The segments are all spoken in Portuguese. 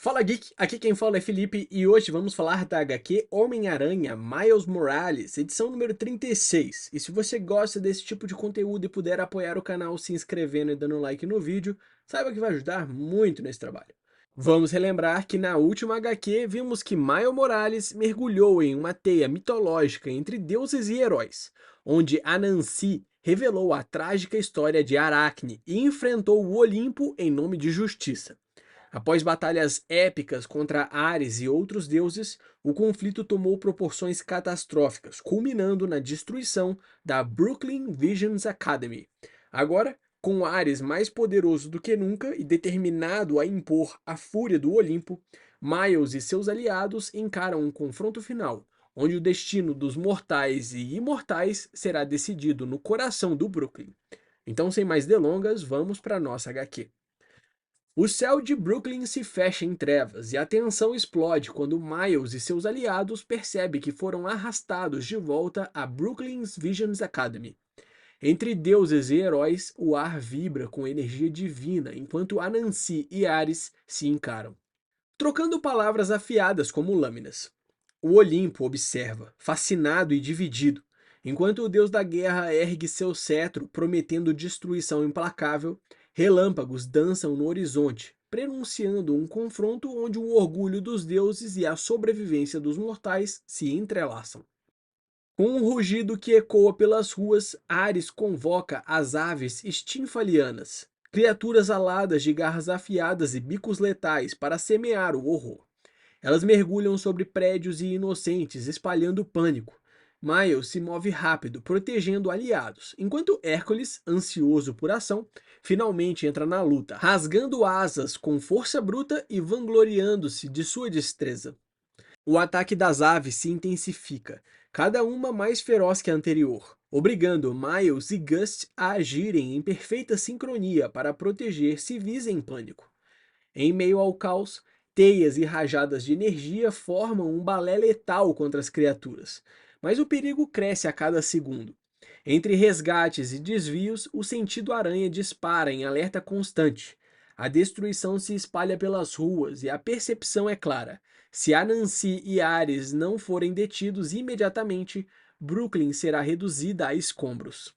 Fala Geek, aqui quem fala é Felipe e hoje vamos falar da HQ Homem-Aranha Miles Morales, edição número 36. E se você gosta desse tipo de conteúdo e puder apoiar o canal se inscrevendo e dando like no vídeo, saiba que vai ajudar muito nesse trabalho. Vamos relembrar que na última HQ vimos que Miles Morales mergulhou em uma teia mitológica entre deuses e heróis, onde Anansi revelou a trágica história de Aracne e enfrentou o Olimpo em nome de justiça. Após batalhas épicas contra Ares e outros deuses, o conflito tomou proporções catastróficas, culminando na destruição da Brooklyn Visions Academy. Agora, com Ares mais poderoso do que nunca e determinado a impor a fúria do Olimpo, Miles e seus aliados encaram um confronto final, onde o destino dos mortais e imortais será decidido no coração do Brooklyn. Então, sem mais delongas, vamos para nossa HQ. O céu de Brooklyn se fecha em trevas e a tensão explode quando Miles e seus aliados percebem que foram arrastados de volta a Brooklyn's Visions Academy. Entre deuses e heróis, o ar vibra com energia divina enquanto Anansi e Ares se encaram, trocando palavras afiadas como lâminas. O Olimpo observa, fascinado e dividido, enquanto o deus da guerra ergue seu cetro, prometendo destruição implacável. Relâmpagos dançam no horizonte, prenunciando um confronto onde o orgulho dos deuses e a sobrevivência dos mortais se entrelaçam. Com um rugido que ecoa pelas ruas, Ares convoca as aves stinfalianas, criaturas aladas de garras afiadas e bicos letais para semear o horror. Elas mergulham sobre prédios e inocentes, espalhando pânico. Miles se move rápido, protegendo aliados, enquanto Hércules, ansioso por ação, finalmente entra na luta, rasgando asas com força bruta e vangloriando-se de sua destreza. O ataque das aves se intensifica, cada uma mais feroz que a anterior, obrigando Miles e Gust a agirem em perfeita sincronia para proteger civis em pânico. Em meio ao caos, teias e rajadas de energia formam um balé letal contra as criaturas, mas o perigo cresce a cada segundo. Entre resgates e desvios, o sentido aranha dispara em alerta constante. A destruição se espalha pelas ruas e a percepção é clara. Se Anansi e Ares não forem detidos imediatamente, Brooklyn será reduzida a escombros.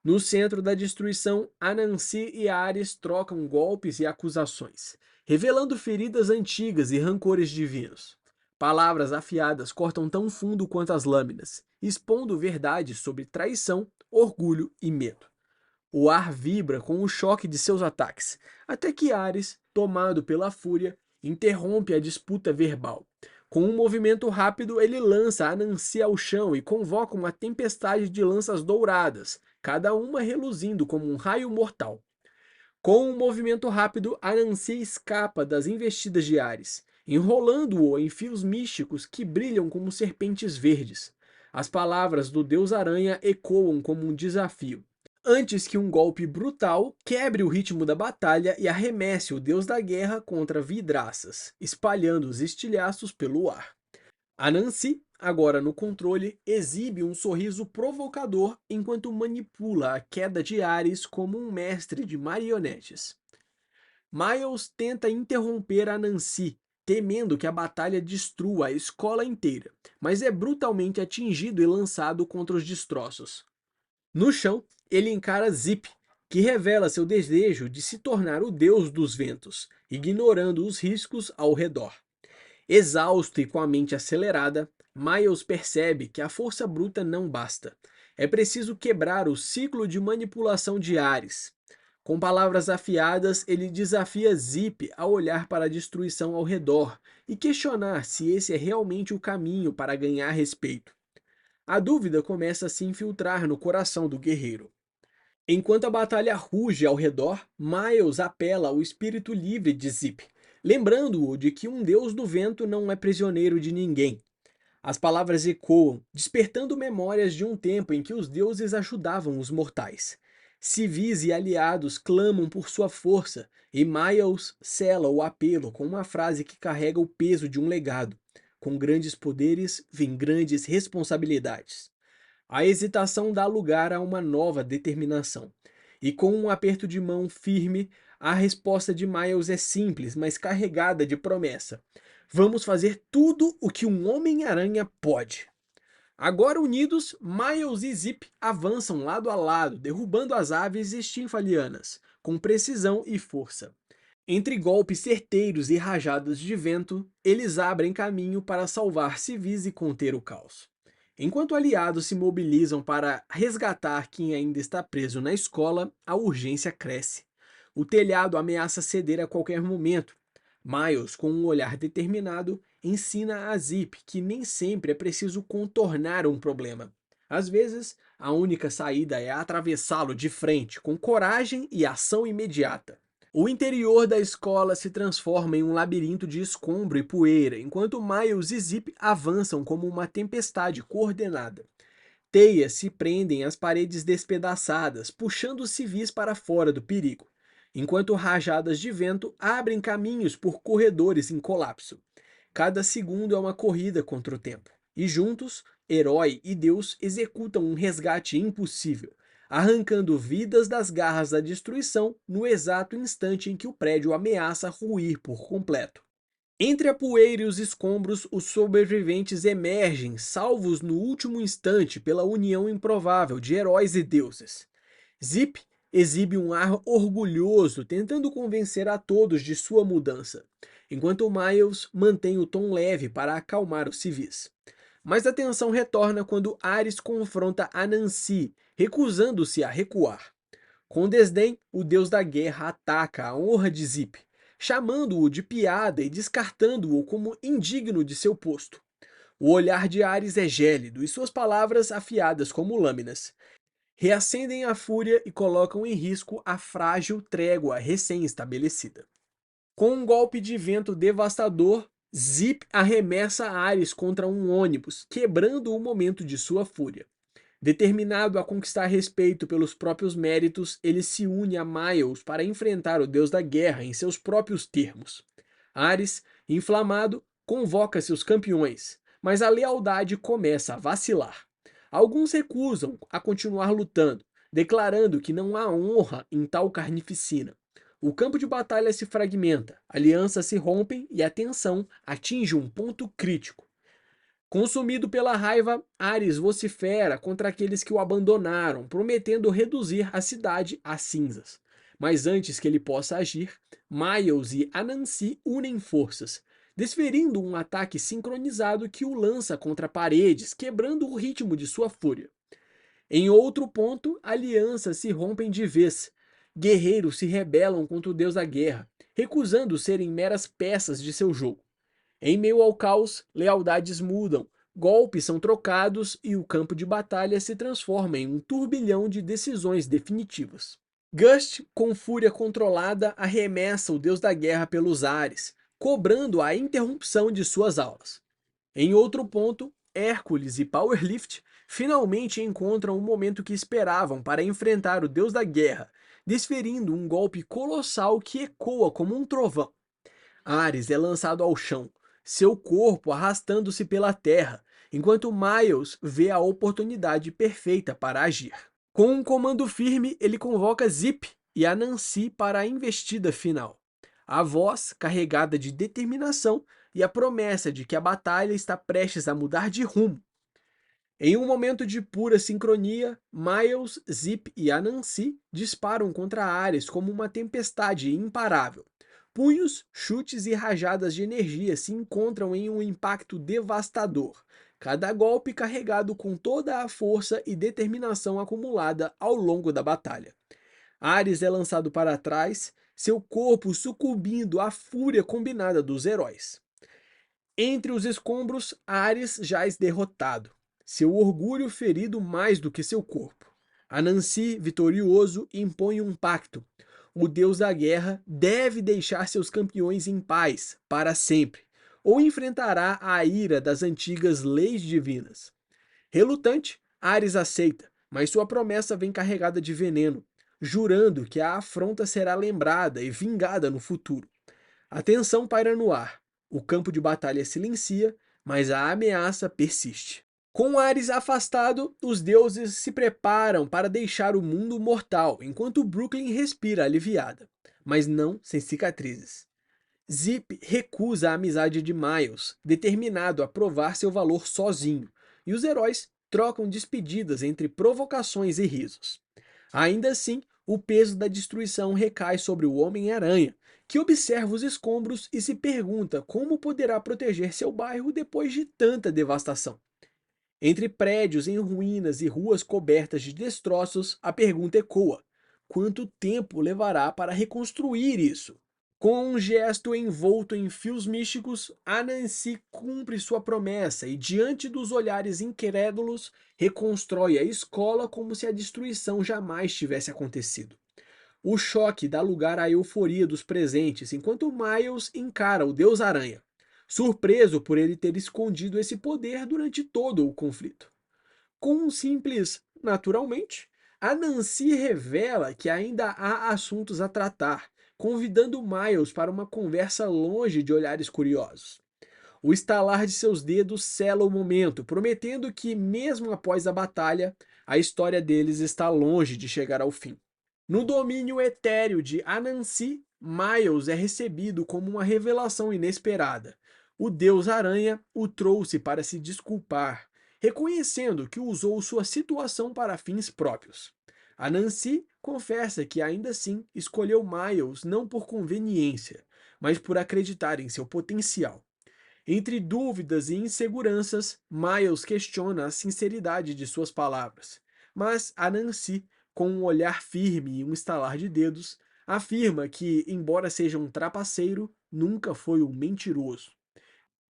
No centro da destruição, Anansi e Ares trocam golpes e acusações, revelando feridas antigas e rancores divinos. Palavras afiadas cortam tão fundo quanto as lâminas, expondo verdades sobre traição, orgulho e medo. O ar vibra com o choque de seus ataques, até que Ares, tomado pela fúria, interrompe a disputa verbal. Com um movimento rápido, ele lança Anansi ao chão e convoca uma tempestade de lanças douradas, cada uma reluzindo como um raio mortal. Com um movimento rápido, Anansi escapa das investidas de Ares, enrolando-o em fios místicos que brilham como serpentes verdes. As palavras do Deus Aranha ecoam como um desafio, antes que um golpe brutal quebre o ritmo da batalha e arremesse o deus da guerra contra vidraças, espalhando os estilhaços pelo ar. Anansi, agora no controle, exibe um sorriso provocador enquanto manipula a queda de Ares como um mestre de marionetes. Miles tenta interromper Anansi, temendo que a batalha destrua a escola inteira, mas é brutalmente atingido e lançado contra os destroços. No chão, ele encara Zip, que revela seu desejo de se tornar o deus dos ventos, ignorando os riscos ao redor. Exausto e com a mente acelerada, Miles percebe que a força bruta não basta. É preciso quebrar o ciclo de manipulação de Ares. Com palavras afiadas, ele desafia Zip a olhar para a destruição ao redor e questionar se esse é realmente o caminho para ganhar respeito. A dúvida começa a se infiltrar no coração do guerreiro. Enquanto a batalha ruge ao redor, Miles apela ao espírito livre de Zip, lembrando-o de que um deus do vento não é prisioneiro de ninguém. As palavras ecoam, despertando memórias de um tempo em que os deuses ajudavam os mortais. Civis e aliados clamam por sua força, e Miles sela o apelo com uma frase que carrega o peso de um legado. Com grandes poderes vem grandes responsabilidades. A hesitação dá lugar a uma nova determinação. E com um aperto de mão firme, A resposta de Miles é simples, mas carregada de promessa. Vamos fazer tudo o que um Homem-Aranha pode. Agora unidos, Miles e Zip avançam lado a lado, derrubando as aves estинfalianas, com precisão e força. Entre golpes certeiros e rajadas de vento, eles abrem caminho para salvar civis e conter o caos. Enquanto aliados se mobilizam para resgatar quem ainda está preso na escola, a urgência cresce. O telhado ameaça ceder a qualquer momento. Miles, com um olhar determinado, ensina a Zip que nem sempre é preciso contornar um problema. Às vezes, a única saída é atravessá-lo de frente, com coragem e ação imediata. O interior da escola se transforma em um labirinto de escombro e poeira, enquanto Miles e Zip avançam como uma tempestade coordenada. Teias se prendem às paredes despedaçadas, puxando os civis para fora do perigo, enquanto rajadas de vento abrem caminhos por corredores em colapso. Cada segundo é uma corrida contra o tempo, e juntos, herói e Deus executam um resgate impossível, arrancando vidas das garras da destruição no exato instante em que o prédio ameaça ruir por completo. Entre a poeira e os escombros, os sobreviventes emergem, salvos no último instante pela união improvável de heróis e deuses. Zip exibe um ar orgulhoso, tentando convencer a todos de sua mudança, enquanto Miles mantém o tom leve para acalmar os civis. Mas a tensão retorna quando Ares confronta Anansi, recusando-se a recuar. Com desdém, o deus da guerra ataca a honra de Zip, chamando-o de piada e descartando-o como indigno de seu posto. O olhar de Ares é gélido e suas palavras afiadas como lâminas. Reacendem a fúria e colocam em risco a frágil trégua recém-estabelecida. Com um golpe de vento devastador, Zip arremessa Ares contra um ônibus, quebrando o momento de sua fúria. Determinado a conquistar respeito pelos próprios méritos, ele se une a Miles para enfrentar o deus da guerra em seus próprios termos. Ares, inflamado, convoca seus campeões, mas a lealdade começa a vacilar. Alguns recusam a continuar lutando, declarando que não há honra em tal carnificina. O campo de batalha se fragmenta, alianças se rompem e a tensão atinge um ponto crítico. Consumido pela raiva, Ares vocifera contra aqueles que o abandonaram, prometendo reduzir a cidade a cinzas. Mas antes que ele possa agir, Miles e Anansi unem forças, desferindo um ataque sincronizado que o lança contra paredes, quebrando o ritmo de sua fúria. Em outro ponto, alianças se rompem de vez. Guerreiros se rebelam contra o deus da guerra, recusando serem meras peças de seu jogo. Em meio ao caos, lealdades mudam, golpes são trocados e o campo de batalha se transforma em um turbilhão de decisões definitivas. Gust, com fúria controlada, arremessa o deus da guerra pelos ares, cobrando a interrupção de suas aulas. Em outro ponto, Hércules e Powerlift finalmente encontram o momento que esperavam para enfrentar o deus da guerra, desferindo um golpe colossal que ecoa como um trovão. Ares é lançado ao chão, seu corpo arrastando-se pela terra, enquanto Miles vê a oportunidade perfeita para agir. Com um comando firme, ele convoca Zip e Anansi para a investida final. A voz, carregada de determinação e a promessa de que a batalha está prestes a mudar de rumo. Em um momento de pura sincronia, Miles, Zip e Anansi disparam contra Ares como uma tempestade imparável. Punhos, chutes e rajadas de energia se encontram em um impacto devastador, cada golpe carregado com toda a força e determinação acumulada ao longo da batalha. Ares é lançado para trás, seu corpo sucumbindo à fúria combinada dos heróis. Entre os escombros, Ares jaz derrotado, seu orgulho ferido mais do que seu corpo. Anansi, vitorioso, impõe um pacto. O deus da guerra deve deixar seus campeões em paz para sempre, ou enfrentará a ira das antigas leis divinas. Relutante, Ares aceita, mas sua promessa vem carregada de veneno, jurando que a afronta será lembrada e vingada no futuro. A tensão paira no ar, o campo de batalha silencia, mas a ameaça persiste. Com Ares afastado, os deuses se preparam para deixar o mundo mortal, enquanto Brooklyn respira aliviada. mas não sem cicatrizes. Zip recusa a amizade de Miles, determinado a provar seu valor sozinho, e os heróis trocam despedidas entre provocações e risos. Ainda assim, o peso da destruição recai sobre o Homem-Aranha, que observa os escombros e se pergunta como poderá proteger seu bairro depois de tanta devastação. Entre prédios em ruínas e ruas cobertas de destroços, a pergunta ecoa: quanto tempo levará para reconstruir isso? Com um gesto envolto em fios místicos, Anansi cumpre sua promessa e, diante dos olhares incrédulos, reconstrói a escola como se a destruição jamais tivesse acontecido. O choque dá lugar à euforia dos presentes, enquanto Miles encara o Deus Aranha, surpreso por ele ter escondido esse poder durante todo o conflito. Com um simples naturalmente, a Nancy revela que ainda há assuntos a tratar, convidando Miles para uma conversa longe de olhares curiosos. O estalar de seus dedos sela o momento, prometendo que, mesmo após a batalha, a história deles está longe de chegar ao fim. No domínio etéreo de Anansi, Miles é recebido como uma revelação inesperada. O Deus Aranha o trouxe para se desculpar, reconhecendo que usou sua situação para fins próprios. Anansi confessa que ainda assim escolheu Miles não por conveniência, mas por acreditar em seu potencial. Entre dúvidas e inseguranças, Miles questiona a sinceridade de suas palavras, mas a Nancy, com um olhar firme e um estalar de dedos, afirma que, embora seja um trapaceiro, nunca foi um mentiroso,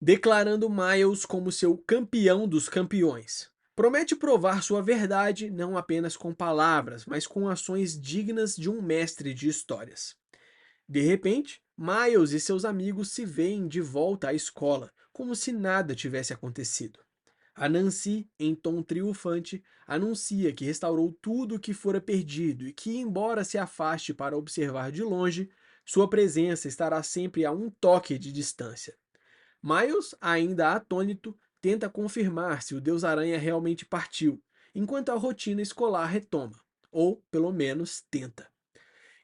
declarando Miles como seu campeão dos campeões. Promete provar sua verdade não apenas com palavras, mas com ações dignas de um mestre de histórias. De repente, Miles e seus amigos se veem de volta à escola, como se nada tivesse acontecido. A Nancy, em tom triunfante, anuncia que restaurou tudo o que fora perdido e que, embora se afaste para observar de longe, sua presença estará sempre a um toque de distância. Miles, ainda atônito, tenta confirmar se o Deus-Aranha realmente partiu, enquanto a rotina escolar retoma, ou pelo menos tenta.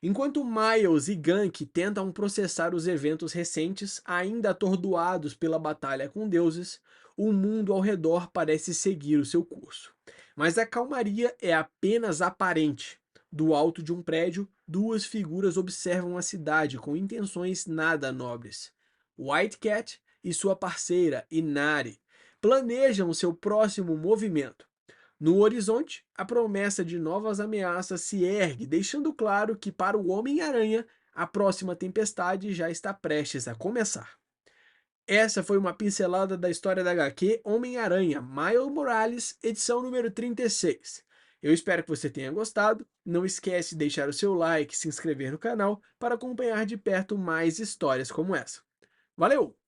Enquanto Miles e Gank tentam processar os eventos recentes, ainda atordoados pela batalha com deuses, o mundo ao redor parece seguir o seu curso. Mas a calmaria é apenas aparente. Do alto de um prédio, duas figuras observam a cidade com intenções nada nobres. White Cat e sua parceira, Inari, planejam seu próximo movimento. No horizonte, a promessa de novas ameaças se ergue, deixando claro que, para o Homem-Aranha, a próxima tempestade já está prestes a começar. Essa foi uma pincelada da história da HQ Homem-Aranha, Miles Morales, edição número 36. Eu espero que você tenha gostado. Não esquece de deixar o seu like e se inscrever no canal para acompanhar de perto mais histórias como essa. Valeu!